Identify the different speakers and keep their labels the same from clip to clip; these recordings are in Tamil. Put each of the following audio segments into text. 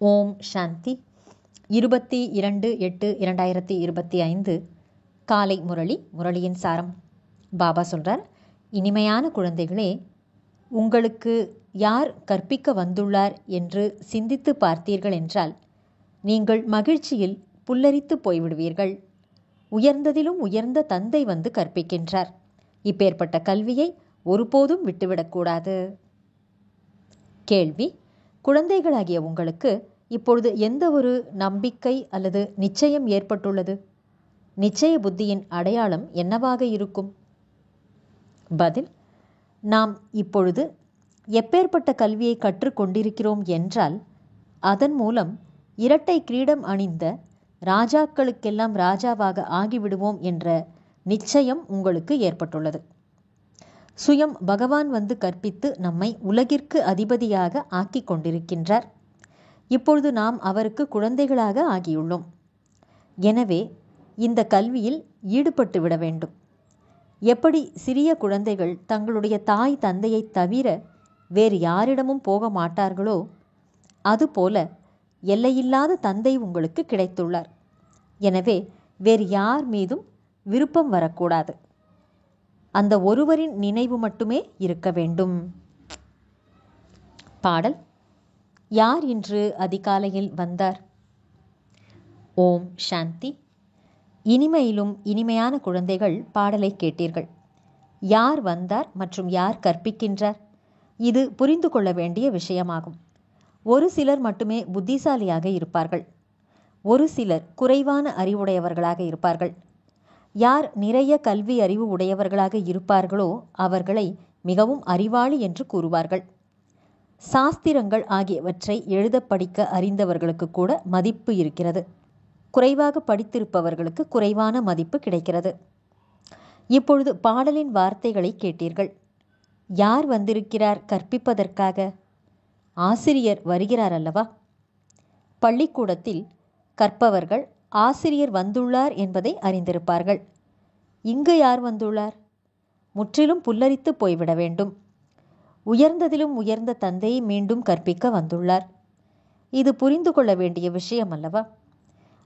Speaker 1: ஓம் சாந்தி. 22/8/2025 காலை முரளியின் சாரம். பாபா சொல்கிறார், இனிமையான குழந்தைகளே, உங்களுக்கு யார் கற்பிக்க வந்துள்ளார் என்று சிந்தித்து பார்த்தீர்கள் என்றால் நீங்கள் மகிழ்ச்சியில் புல்லரித்து போய்விடுவீர்கள். உயர்ந்ததிலும் உயர்ந்த தந்தை வந்து கற்பிக்கின்றார். இப்பேற்பட்ட கல்வியை ஒருபோதும் விட்டுவிடக்கூடாது. கேள்வி: குழந்தைகளாகிய உங்களுக்கு இப்பொழுது எந்த ஒரு நம்பிக்கை அல்லது நிச்சயம் ஏற்பட்டுள்ளது? நிச்சய புத்தியின் அடையாளம் என்னவாக இருக்கும்? பதில்: நாம் இப்பொழுது எப்பேற்பட்ட கல்வியை கற்றுக்கொண்டிருக்கிறோம் என்றால் அதன் மூலம் இரட்டை கிரீடம் அணிந்த ராஜாக்களுக்கெல்லாம் ராஜாவாக ஆகிவிடுவோம் என்ற நிச்சயம் உங்களுக்கு ஏற்பட்டுள்ளது. சுயம் பகவான் வந்து கற்பித்து நம்மை உலகிற்கு அதிபதியாக ஆக்கி கொண்டிருக்கின்றார். இப்பொழுது நாம் அவருக்கு குழந்தைகளாக ஆகியுள்ளோம். எனவே இந்த கல்வியில் ஈடுபட்டு விட வேண்டும். எப்படி சிறிய குழந்தைகள் தங்களுடைய தாய் தந்தையை தவிர வேறு யாரிடமும் போக மாட்டார்களோ அதுபோல எல்லையில்லாத தந்தை உங்களுக்கு கிடைத்துள்ளார். எனவே வேறு யார் மீதும் விருப்பம் வரக்கூடாது. அந்த ஒருவரின் நினைவு மட்டுமே இருக்க வேண்டும். பாடல்: யார் இன்று அதிகாலையில் வந்தார்? ஓம் சாந்தி. இனிமையிலும் இனிமையான குழந்தைகள், பாடலை கேட்டீர்கள். யார் வந்தார் மற்றும் யார் கற்பிக்கின்றார்? இது புரிந்து கொள்ள வேண்டிய விஷயமாகும். ஒரு சிலர் மட்டுமே புத்திசாலியாக இருப்பார்கள். ஒரு சிலர் குறைவான அறிவுடையவர்களாக இருப்பார்கள். யார் நிறைய கல்வி அறிவு உடையவர்களாக இருப்பார்களோ அவர்களை மிகவும் அறிவாளி என்று கூறுவார்கள். சாஸ்திரங்கள் ஆகியவற்றை எழுத படிக்க அறிந்தவர்களுக்கு கூட மதிப்பு இருக்கிறது. குறைவாக படித்திருப்பவர்களுக்கு குறைவான மதிப்பு கிடைக்கிறது. இப்பொழுது பாடலின் வார்த்தைகளை கேட்டீர்கள். யார் வந்திருக்கிறார் கற்பிப்பதற்காக? ஆசிரியர் வருகிறார் அல்லவா? பள்ளிக்கூடத்தில் கற்பவர்கள் ஆசிரியர் வந்துள்ளார் என்பதை அறிந்திருப்பார்கள். இங்கு யார் வந்துள்ளார்? முற்றிலும் புல்லரித்து போய்விட வேண்டும். உயர்ந்ததிலும் உயர்ந்த தந்தையை மீண்டும் கற்பிக்க வந்துள்ளார். இது புரிந்து கொள்ள வேண்டிய விஷயம் அல்லவா?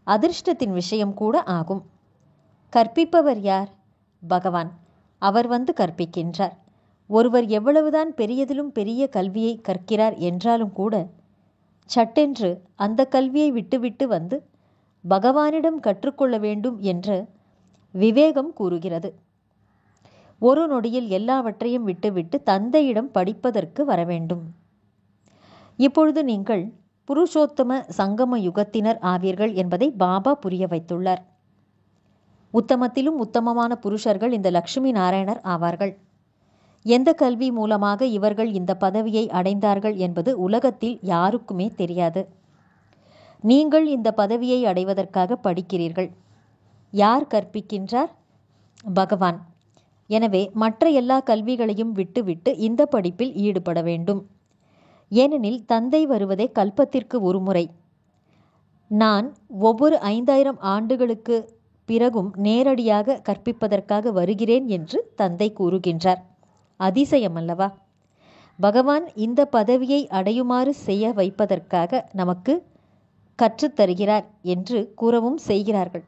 Speaker 1: அதிர்ஷ்டத்தின் விஷயம் கூட ஆகும். கற்பிப்பவர் யார்? பகவான். அவர் வந்து கற்பிக்கின்றார். ஒருவர் எவ்வளவுதான் பெரியதிலும் பெரிய கல்வியை கற்கிறார் என்றாலும் கூட சட்டென்று அந்த கல்வியை விட்டுவிட்டு வந்து பகவானிடம் கற்றுக்கொள்ள வேண்டும் என்று விவேகம் கூறுகிறது. ஒரு நொடியில் எல்லாவற்றையும் விட்டுவிட்டு தந்தையிடம் படிப்பதற்கு வர வேண்டும். இப்பொழுது நீங்கள் புருஷோத்தம சங்கம யுகத்தினர் ஆவீர்கள் என்பதை பாபா புரிய வைத்துள்ளார். உத்தமத்திலும் உத்தமமான புருஷர்கள் இந்த லட்சுமி நாராயணர் ஆவார்கள். எந்த கல்வி மூலமாக இவர்கள் இந்த பதவியை அடைந்தார்கள் என்பது உலகத்தில் யாருக்குமே தெரியாது. நீங்கள் இந்த பதவியை அடைவதற்காக படிக்கிறீர்கள். யார் கற்பிக்கின்றார்? பகவான். எனவே மற்ற எல்லா கல்விகளையும் விட்டுவிட்டு இந்த படிப்பில் ஈடுபட வேண்டும். ஏனெனில் தந்தை வருவதே கல்பத்திற்கு ஒரு முறை. நான் ஒவ்வொரு 5000 ஆண்டுகளுக்கு பிறகும் நேரடியாக கற்பிப்பதற்காக வருகிறேன் என்று தந்தை கூறுகின்றார். அதிசயம் அல்லவா? பகவான் இந்த பதவியை அடையுமாறு செய்ய வைப்பதற்காக நமக்கு கற்றுத்தருகிறார் என்று கூறவும் செய்கிறார்கள்.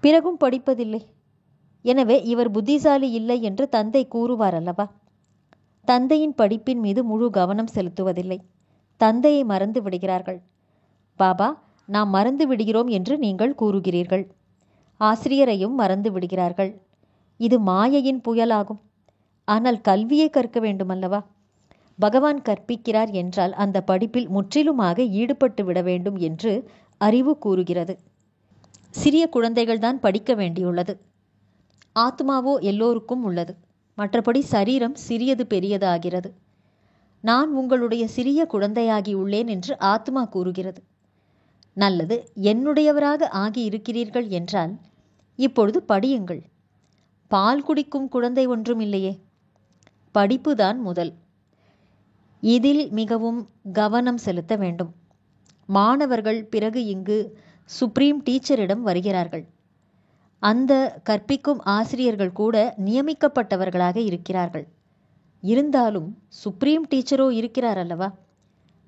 Speaker 1: பிறகும் படிப்பதில்லை. எனவே இவர் புத்திசாலி இல்லை என்று தந்தை கூறுவார் அல்லவா? தந்தையின் படிப்பின் மீது முழு கவனம் செலுத்துவதில்லை. தந்தையை மறந்து விடுகிறார்கள். பாபா, நாம் மறந்து விடுகிறோம் என்று நீங்கள் கூறுகிறீர்கள். ஆசிரியரையும் மறந்து விடுகிறார்கள். இது மாயையின் புயலாகும். ஆனால் கல்வியை கற்க வேண்டுமல்லவா? பகவான் கற்பிக்கிறார் என்றால் அந்த படிப்பில் முற்றிலுமாக ஈடுபட்டு விட வேண்டும் என்று அறிவு கூறுகிறது. சிறிய குழந்தைகள்தான் படிக்க வேண்டியுள்ளது. ஆத்மாவோ எல்லோருக்கும் உள்ளது. மற்றபடி சரீரம் சிறியது பெரியது ஆகிறது. நான் உங்களுடைய சிறிய குழந்தையாகி உள்ளேன் என்று ஆத்மா கூறுகிறது. நல்லது, என்னுடையவராக ஆகி இருக்கிறீர்கள் என்றால் இப்பொழுது படியுங்கள். பால் குடிக்கும் குழந்தை ஒன்றும் இல்லையே. படிப்புதான் முதல். இதில் மிகவும் கவனம் செலுத்த வேண்டும். மாணவர்கள் பிறகு இங்கு சுப்ரீம் டீச்சரிடம் வருகிறார்கள். அந்த கற்பிக்கும் ஆசிரியர்கள் கூட நியமிக்கப்பட்டவர்களாக இருக்கிறார்கள். இருந்தாலும் சுப்ரீம் டீச்சரோ இருக்கிறார் அல்லவா?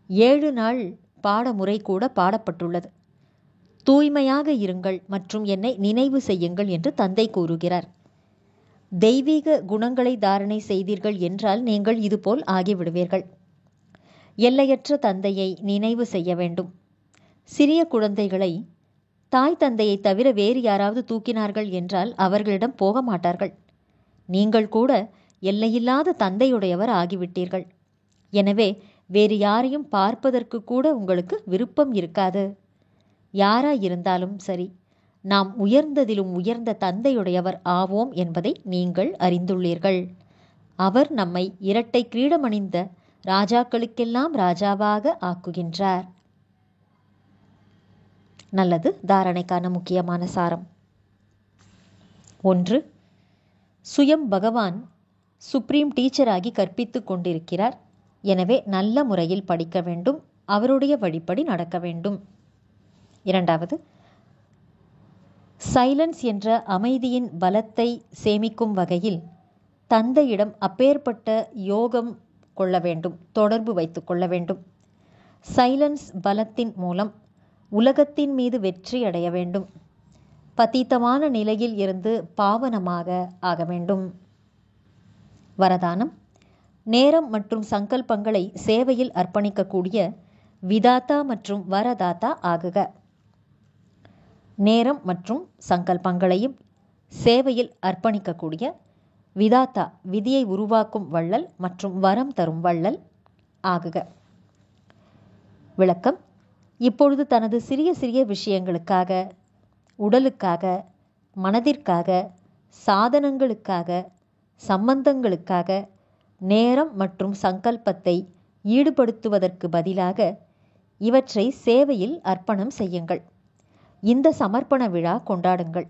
Speaker 1: 7 நாள் பாடமுறை கூட பாடப்பட்டுள்ளது. தூய்மையாக இருங்கள் மற்றும் என்னை நினைவு செய்யுங்கள் என்று தந்தை கூறுகிறார். தெய்வீக குணங்களை தாரணை செய்தீர்கள் என்றால் நீங்கள் இதுபோல் ஆகிவிடுவீர்கள். எல்லையற்ற தந்தையை நினைவு செய்ய வேண்டும். சிறிய குழந்தைகளை தாய் தந்தையை தவிர வேறு யாராவது தூக்கினார்கள் என்றால் அவர்களிடம் போக மாட்டார்கள். நீங்கள் கூட எல்லையில்லாத தந்தையுடையவர் ஆகிவிட்டீர்கள். எனவே வேறு யாரையும் பார்ப்பதற்கு கூட உங்களுக்கு விருப்பம் இருக்காது. யாராயிருந்தாலும் சரி, நாம் உயர்ந்ததிலும் உயர்ந்த தந்தையுடையவர் ஆவோம் என்பதை நீங்கள் அறிந்துள்ளீர்கள். அவர் நம்மை இரட்டை கிரீடமணிந்த ராஜாக்களுக்கெல்லாம் ராஜாவாக ஆக்குகின்றார். நல்லது. தாரணைக்கான முக்கியமான சாரம். 1. சுயம் பகவான் சுப்ரீம் டீச்சராகி கற்பித்துக் கொண்டிருக்கிறார். எனவே நல்ல முறையில் படிக்க வேண்டும். அவருடைய வழிப்படி நடக்க வேண்டும். 2. சைலன்ஸ் என்ற அமைதியின் பலத்தை சேமிக்கும் வகையில் தந்தையிடம் அப்பேற்பட்ட யோகம் கொள்ள வேண்டும், தொடர்பு வைத்துக் கொள்ள வேண்டும். சைலன்ஸ் பலத்தின் மூலம் உலகத்தின் மீது வெற்றி அடைய வேண்டும். பதீத்தமான நிலையில் இருந்து பாவனமாக ஆக வேண்டும். வரதானம்: நேரம் மற்றும் சங்கல்பங்களை சேவையில் அர்ப்பணிக்கக்கூடிய விதாத்தா மற்றும் வரதாத்தா ஆகுக. நேரம் மற்றும் சங்கல்பங்களையும் சேவையில் அர்ப்பணிக்கக்கூடிய விதாத்தா, விதியை உருவாக்கும் வள்ளல் மற்றும் வரம் தரும் வள்ளல் ஆகுக. விளக்கம்: இப்பொழுது தனது சிறிய சிறிய விஷயங்களுக்காக, உடலுக்காக, மனதிற்காக, சாதனங்களுக்காக, சம்பந்தங்களுக்காக நேரம் மற்றும் சங்கல்பத்தை ஈடுபடுத்துவதற்கு பதிலாக இவற்றை சேவையில் அர்ப்பணம் செய்யுங்கள். இந்த சமர்ப்பண விழா கொண்டாடுங்கள்.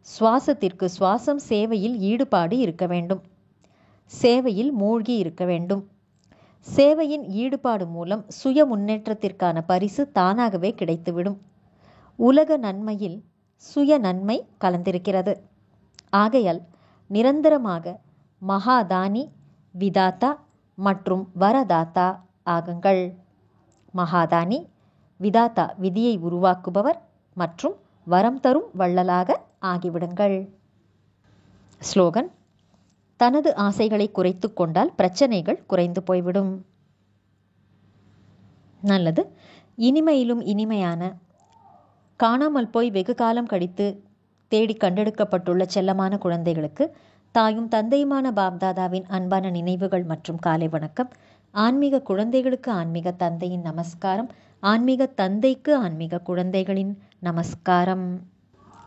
Speaker 1: சுவாசத்திற்கு சுவாசம் சேவையில் ஈடுபாடு இருக்க வேண்டும். சேவையில் மூழ்கி இருக்க வேண்டும். சேவையின் ஈடுபாடு மூலம் சுய முன்னேற்றத்திற்கான பரிசு தானாகவே கிடைத்துவிடும். உலக நன்மையில் சுய நன்மை கலந்திருக்கிறது. ஆகையால் நிரந்தரமாக மகாதானி, விதாத்தா மற்றும் வரதாத்தா ஆகுங்கள். மகாதானி, விதாத்தா, விதியை உருவாக்குபவர் மற்றும் வரம் தரும் வள்ளலாக ஆகிவிடுங்கள். ஸ்லோகன்: தனது ஆசைகளை குறைத்து கொண்டால் பிரச்சனைகள் குறைந்து போய்விடும். நல்லது. இனிமையிலும் இனிமையான, காணாமல் போய் வெகு காலம் கழித்து தேடி கண்டெடுக்கப்பட்டுள்ள செல்லமான குழந்தைகளுக்கு தாயும் தந்தையுமான பாப்தாதாவின் அன்பான நினைவுகள் மற்றும் காலை வணக்கம். ஆன்மீக குழந்தைகளுக்கு ஆன்மீக தந்தையின் நமஸ்காரம். ஆன்மீக தந்தைக்கு ஆன்மீக குழந்தைகளின் நமஸ்காரம்.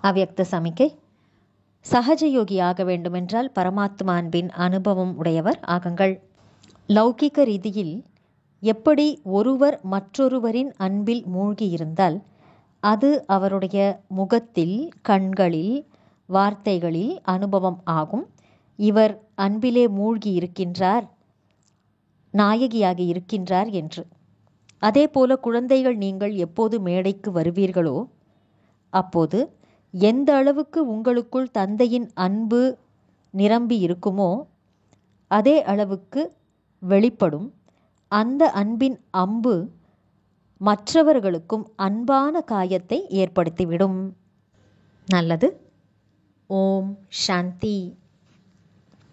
Speaker 1: அவ்யக்த சமிக்கை: சகஜயோகி ஆக வேண்டுமென்றால் பரமாத்மா அன்பின் அனுபவம் உடையவர் ஆகுங்கள். லௌகிக ரீதியில் எப்படி ஒருவர் மற்றொருவரின் அன்பில் மூழ்கி இருந்தால் அது அவருடைய முகத்தில், கண்களில், வார்த்தைகளில் அனுபவம் ஆகும். இவர் அன்பிலே மூழ்கி இருக்கின்றார், நாயகியாகி இருக்கின்றார் என்று. அதே போல குழந்தைகள், நீங்கள் எப்போது மேடைக்கு வருவீர்களோ அப்போது எந்த அளவுக்கு உங்களுக்குள் தந்தையின் அன்பு நிரம்பி இருக்குமோ அதே அளவுக்கு வெளிப்படும். அந்த அன்பின் அம்பு மற்றவர்களுக்கும் அன்பான காயத்தை ஏற்படுத்திவிடும். நல்லது. ஓம் சாந்தி.